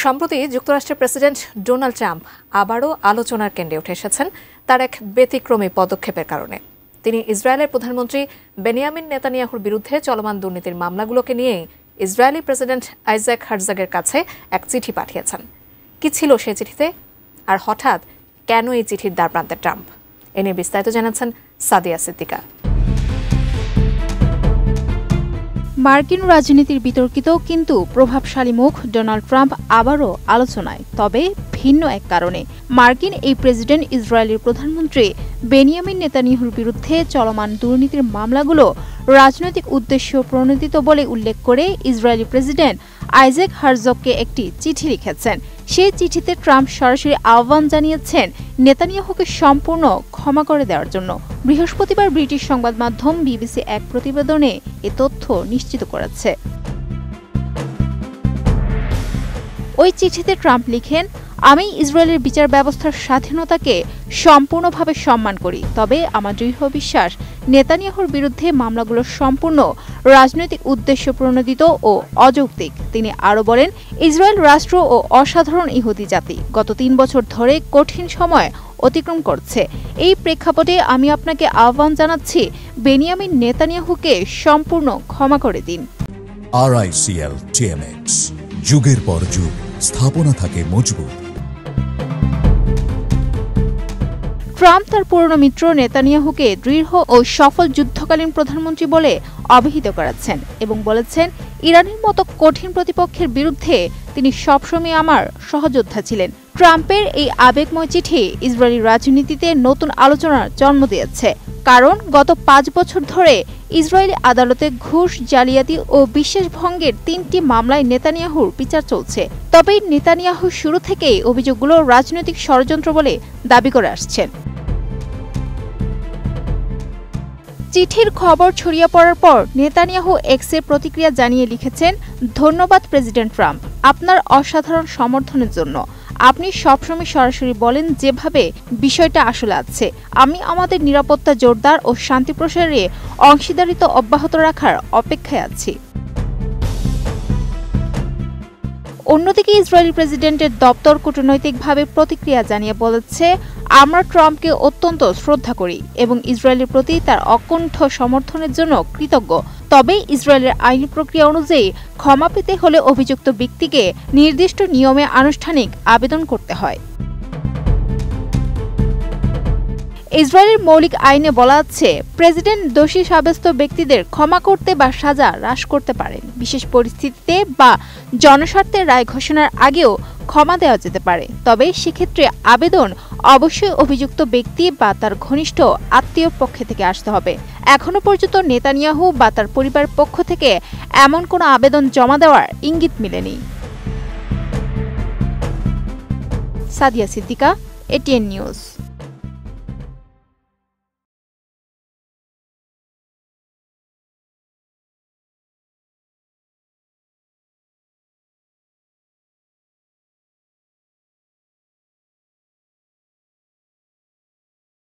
সম্প্রতি যুক্তরাষ্ট্রের president Donald Trump আবারও আলোচনার কেন্দ্রে উঠে এসেছেন তার এক ব্যতিক্রমী পদক্ষেপের কারণে। তিনি ইসরায়েলের প্রধানমন্ত্রী বেনিয়ামিন নেতানিয়াহুর বিরুদ্ধে চলমান দুর্নীতির মামলাগুলোকে নিয়েই ইসরায়েলি প্রেসিডেন্ট আইজ্যাক হারজাগের কাছে এক চিঠি পাঠিয়েছেন। কি ছিল সেই চিঠিতে, আর হঠাৎ কেন এই চিঠির দ্বারপ্রান্তে ট্রাম্প? এ নিয়ে বিস্তারিত জানাচ্ছেন সাদিয়া সিদ্দিকা। মার্কিন রাজনীতির বিতর্কিত কিন্তু প্রভাবশালী মুখ ডোনাল্ড ট্রাম্প আবারও আলোচনায়, তবে ভিন্ন এক কারণে। মার্কিন এই প্রেসিডেন্ট ইসরায়েলের প্রধানমন্ত্রী বেনিয়ামিন নেতানিয়াহুর বিরুদ্ধে চলমান দুর্নীতির মামলাগুলো রাজনৈতিক উদ্দেশ্য প্রণোদিত বলে উল্লেখ করে ইসরায়েলি প্রেসিডেন্ট আইজ্যাক হারজগকে একটি চিঠি লিখেছেন। সেই চিঠিতে ট্রাম্প সরাসরি আহ্বান জানিয়েছেন নেতানিয়াহুকে সম্পূর্ণ ক্ষমা করে দেওয়ার জন্য। বৃহস্পতিবার ব্রিটিশ সংবাদ মাধ্যম বিবিসি এক প্রতিবেদনে এ তথ্য নিশ্চিত করেছে। ওই চিঠিতে ট্রাম্প লিখেন, আমি ইসরায়েলের বিচার ব্যবস্থার স্বাধীনতাকে সম্পূর্ণভাবে সম্মান করি, তবে আমার দৃঢ় বিশ্বাস নেতানিয়াহুর বিরুদ্ধে মামলাগুলো সম্পূর্ণ রাজনৈতিক উদ্দেশ্য প্রণোদিত ও অযৌক্তিক। তিনি আরও বলেন, ইসরায়েল রাষ্ট্র ও অসাধারণ ইহুদি জাতি গত 3 বছর ধরে কঠিন সময় অতিক্রম করছে। এই প্রেক্ষাপটে আমি আপনাকে আহ্বান জানাচ্ছি, বেনিয়ামিন নেতানিয়াহুকে সম্পূর্ণ ক্ষমা করে দিন। RICL TMX, যুগের পর যুগ স্থাপনা থাকে মজবুত। ট্রাম্প তার পুরনো মিত্র নেতানিয়াহুকে দৃঢ় ও সফল যুদ্ধকালীন প্রধানমন্ত্রী বলে অভিহিত করেছেন এবং বলেছেন, ইরানের মতো কঠিন প্রতিপক্ষের বিরুদ্ধে তিনি সবসময় আমার সহযোদ্ধা ছিলেন। ট্রাম্পের এই আবেগময় চিঠি ইসরায়েলি রাজনীতিতে নতুন আলোচনার জন্ম দিয়েছে, কারণ গত 5 বছর ধরে ইসরায়েলি আদালতে ঘুষ, জালিয়াতি ও বিশ্বাসভঙ্গের 3টি মামলায় নেতানিয়াহুর বিচার চলছে। তবে নেতানিয়াহু শুরু থেকেই অভিযোগগুলো রাজনৈতিক ষড়যন্ত্র বলে দাবি করে আসছেন। চিঠির খবর ছড়িয়ে পড়ার পর নেতানিয়াহু এক্সে প্রতিক্রিয়া জানিয়ে লিখেছেন, ধন্যবাদ প্রেসিডেন্ট ট্রাম্প, আপনার অসাধারণ সমর্থনের জন্য। আপনি সবসময় সরাসরি বলেন যেভাবে বিষয়টা আসলে আছে। আমি আমাদের নিরাপত্তা জোরদার ও শান্তি প্রসারে অংশীদারিত্ব অব্যাহত রাখার অপেক্ষায় আছি। অন্যদিকে ইসরায়েলি প্রেসিডেন্টের দপ্তর কূটনৈতিকভাবে প্রতিক্রিয়া জানিয়ে বলেছে, আমরা ট্রাম্পকে অত্যন্ত শ্রদ্ধা করি এবং ইসরায়েলের প্রতি তার অকুণ্ঠ সমর্থনের জন্য কৃতজ্ঞ। তবে ইসরায়েলের আইনি প্রক্রিয়া অনুযায়ী ক্ষমা পেতে হলে অভিযুক্ত ব্যক্তিকে নির্দিষ্ট নিয়মে আনুষ্ঠানিক আবেদন করতে হয়। ইসরায়েলের মৌলিক আইনে বলা আছে, প্রেসিডেন্ট দোষী সাব্যস্ত ব্যক্তিদের ক্ষমা করতে বা সাজা হ্রাস করতে পারেন। বিশেষ পরিস্থিতিতে বা জনস্বার্থের রায় ঘোষণার আগেও ক্ষমা দেওয়া যেতে পারে, তবে সেক্ষেত্রে আবেদন অবশ্যই অভিযুক্ত ব্যক্তি বা তার ঘনিষ্ঠ আত্মীয় পক্ষ থেকে আসতে হবে। এখনো পর্যন্ত নেতানিয়াহু বা তার পরিবারের পক্ষ থেকে এমন কোনো আবেদন জমা দেওয়ার ইঙ্গিত মেলেনি। Sadia Siddika, ATN news.